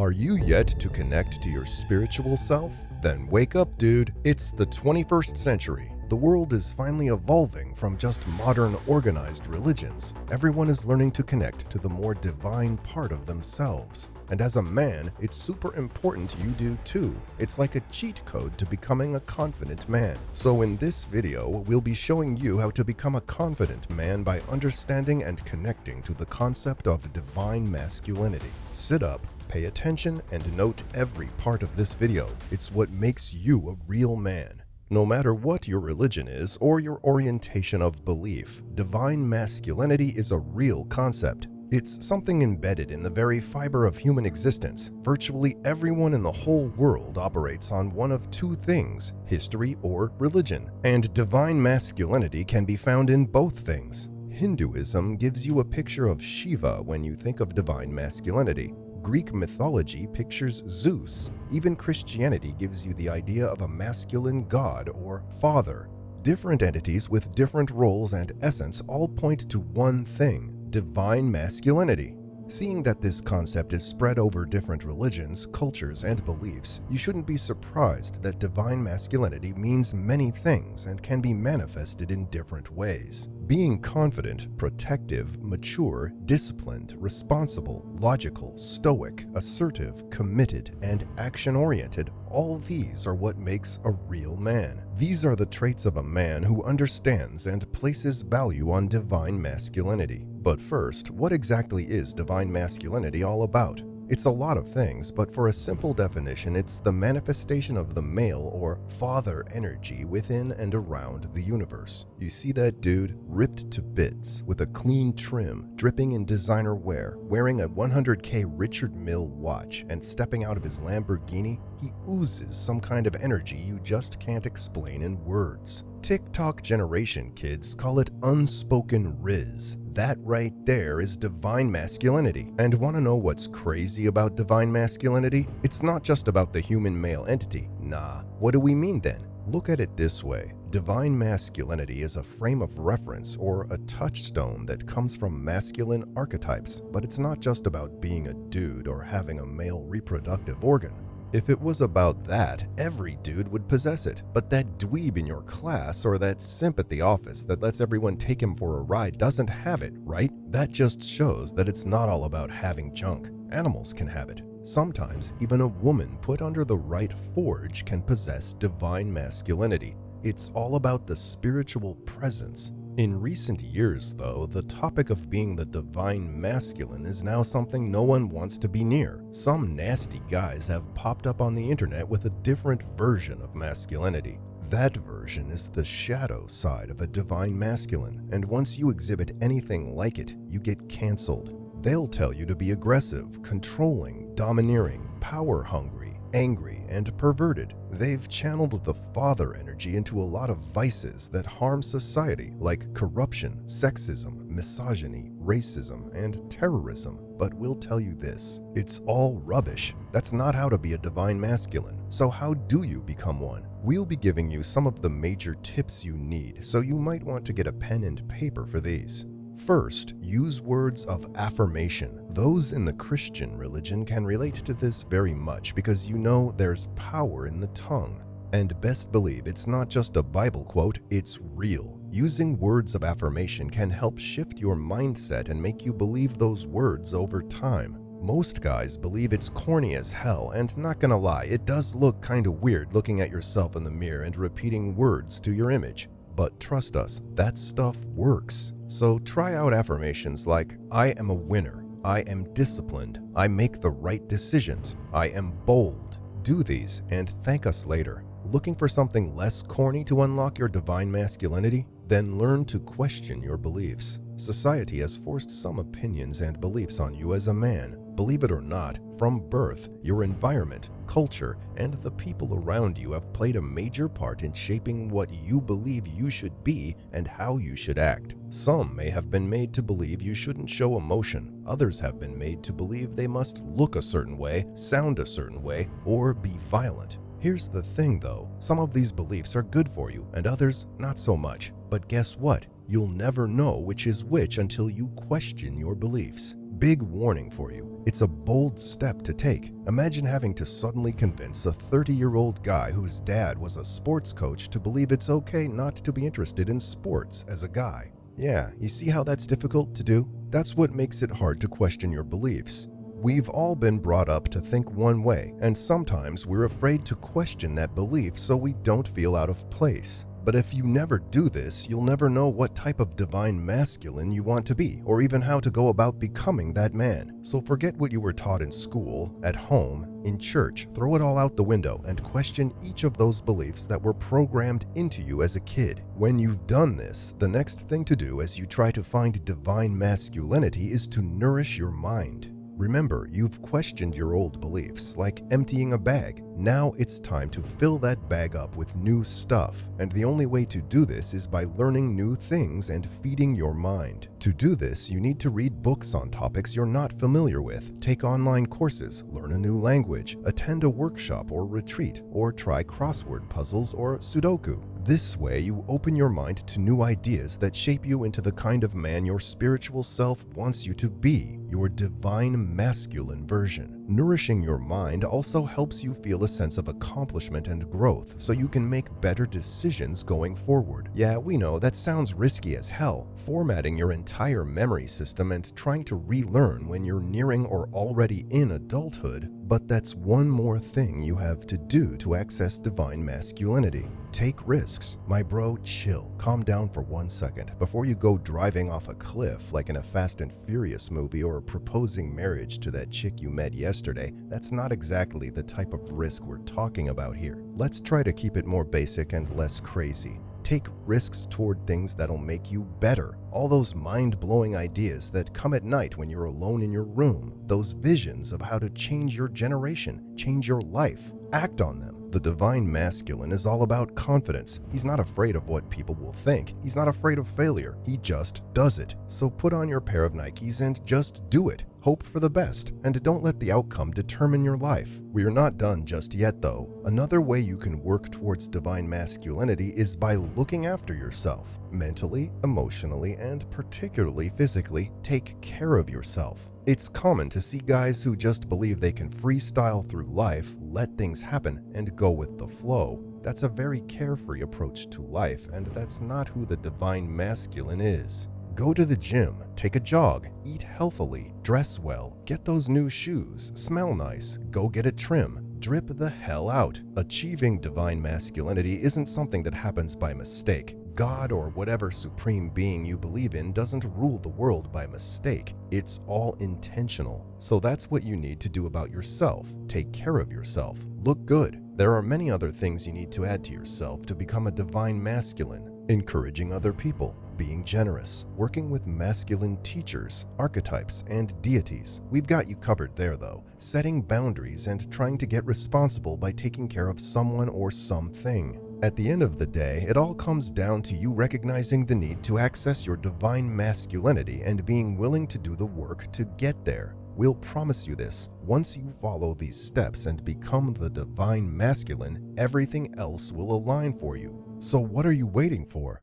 Are you yet to connect to your spiritual self? Then wake up, dude. It's the 21st century. The world is finally evolving from just modern organized religions. Everyone is learning to connect to the more divine part of themselves. And as a man, it's super important you do too. It's like a cheat code to becoming a confident man. So in this video, we'll be showing you how to become a confident man by understanding and connecting to the concept of divine masculinity. Sit up, pay attention, and note every part of this video. It's what makes you a real man. No matter what your religion is or your orientation of belief, divine masculinity is a real concept. It's something embedded in the very fiber of human existence. Virtually everyone in the whole world operates on one of two things, history or religion. And divine masculinity can be found in both things. Hinduism gives you a picture of Shiva when you think of divine masculinity. Greek mythology pictures Zeus. Even Christianity gives you the idea of a masculine god or father. Different entities with different roles and essence all point to one thing: divine masculinity. Seeing that this concept is spread over different religions, cultures, and beliefs, you shouldn't be surprised that divine masculinity means many things and can be manifested in different ways. Being confident, protective, mature, disciplined, responsible, logical, stoic, assertive, committed, and action-oriented, all these are what makes a real man. These are the traits of a man who understands and places value on divine masculinity. But first, what exactly is divine masculinity all about? It's a lot of things, but for a simple definition, it's the manifestation of the male or father energy within and around the universe. You see that dude? Ripped to bits, with a clean trim, dripping in designer wear, wearing a 100K Richard Mille watch, and stepping out of his Lamborghini, he oozes some kind of energy you just can't explain in words. TikTok generation kids call it unspoken riz. That right there is divine masculinity. And want to know what's crazy about divine masculinity? It's not just about the human male entity. Nah, what do we mean then? Look at it this way. Divine masculinity is a frame of reference or a touchstone that comes from masculine archetypes, but it's not just about being a dude or having a male reproductive organ. If it was about that, every dude would possess it. But that dweeb in your class or that simp at the office that lets everyone take him for a ride doesn't have it, right? That just shows that it's not all about having junk. Animals can have it. Sometimes, even a woman put under the right forge can possess divine masculinity. It's all about the spiritual presence. In recent years, though, the topic of being the divine masculine is now something no one wants to be near. Some nasty guys have popped up on the internet with a different version of masculinity. That version is the shadow side of a divine masculine, and once you exhibit anything like it, you get canceled. They'll tell you to be aggressive, controlling, domineering, power-hungry, angry, and perverted. They've channeled the father energy into a lot of vices that harm society, like corruption, sexism, misogyny, racism, and terrorism. But we'll tell you this, it's all rubbish. That's not how to be a divine masculine. So how do you become one? We'll be giving you some of the major tips you need, so you might want to get a pen and paper for these. First, use words of affirmation. Those in the Christian religion can relate to this very much because you know there's power in the tongue. And best believe it's not just a Bible quote, it's real. Using words of affirmation can help shift your mindset and make you believe those words over time. Most guys believe it's corny as hell, and not gonna lie, it does look kinda weird looking at yourself in the mirror and repeating words to your image. But trust us, that stuff works. So try out affirmations like, I am a winner, I am disciplined, I make the right decisions, I am bold. Do these and thank us later. Looking for something less corny to unlock your divine masculinity? Then learn to question your beliefs. Society has forced some opinions and beliefs on you as a man. Believe it or not, from birth, your environment, culture, and the people around you have played a major part in shaping what you believe you should be and how you should act. Some may have been made to believe you shouldn't show emotion. Others have been made to believe they must look a certain way, sound a certain way, or be violent. Here's the thing though, some of these beliefs are good for you and others not so much. But guess what? You'll never know which is which until you question your beliefs. Big warning for you. It's a bold step to take. Imagine having to suddenly convince a 30-year-old guy whose dad was a sports coach to believe it's okay not to be interested in sports as a guy. Yeah, you see how that's difficult to do? That's what makes it hard to question your beliefs. We've all been brought up to think one way, and sometimes we're afraid to question that belief so we don't feel out of place. But if you never do this, you'll never know what type of divine masculine you want to be, or even how to go about becoming that man. So forget what you were taught in school, at home, in church, throw it all out the window, and question each of those beliefs that were programmed into you as a kid. When you've done this, the next thing to do as you try to find divine masculinity is to nourish your mind. Remember, you've questioned your old beliefs, like emptying a bag. Now it's time to fill that bag up with new stuff, and the only way to do this is by learning new things and feeding your mind. To do this, you need to read books on topics you're not familiar with, take online courses, learn a new language, attend a workshop or retreat, or try crossword puzzles or Sudoku. This way, you open your mind to new ideas that shape you into the kind of man your spiritual self wants you to be, your divine masculine version. Nourishing your mind also helps you feel a sense of accomplishment and growth, so you can make better decisions going forward. Yeah, we know that sounds risky as hell, formatting your entire memory system and trying to relearn when you're nearing or already in adulthood, but that's one more thing you have to do to access divine masculinity. Take risks. My bro, chill. Calm down for 1 second before you go driving off a cliff like in a Fast and Furious movie or proposing marriage to that chick you met yesterday. That's not exactly the type of risk we're talking about here. Let's try to keep it more basic and less crazy. Take risks toward things that'll make you better. All those mind-blowing ideas that come at night when you're alone in your room. Those visions of how to change your generation, change your life. Act on them. The divine masculine is all about confidence. He's not afraid of what people will think. He's not afraid of failure. He just does it. So put on your pair of Nikes and just do it. Hope for the best, and don't let the outcome determine your life. We are not done just yet, though. Another way you can work towards divine masculinity is by looking after yourself. Mentally, emotionally, and particularly physically, take care of yourself. It's common to see guys who just believe they can freestyle through life, let things happen, and go with the flow. That's a very carefree approach to life, and that's not who the divine masculine is. Go to the gym, take a jog, eat healthily, dress well, get those new shoes, smell nice, go get a trim, drip the hell out. Achieving divine masculinity isn't something that happens by mistake. God or whatever supreme being you believe in doesn't rule the world by mistake. It's all intentional. So that's what you need to do about yourself. Take care of yourself. Look good. There are many other things you need to add to yourself to become a divine masculine. Encouraging other people, being generous, working with masculine teachers, archetypes, and deities. We've got you covered there though. Setting boundaries and trying to get responsible by taking care of someone or something. At the end of the day, it all comes down to you recognizing the need to access your divine masculinity and being willing to do the work to get there. We'll promise you this. Once you follow these steps and become the divine masculine, everything else will align for you. So what are you waiting for?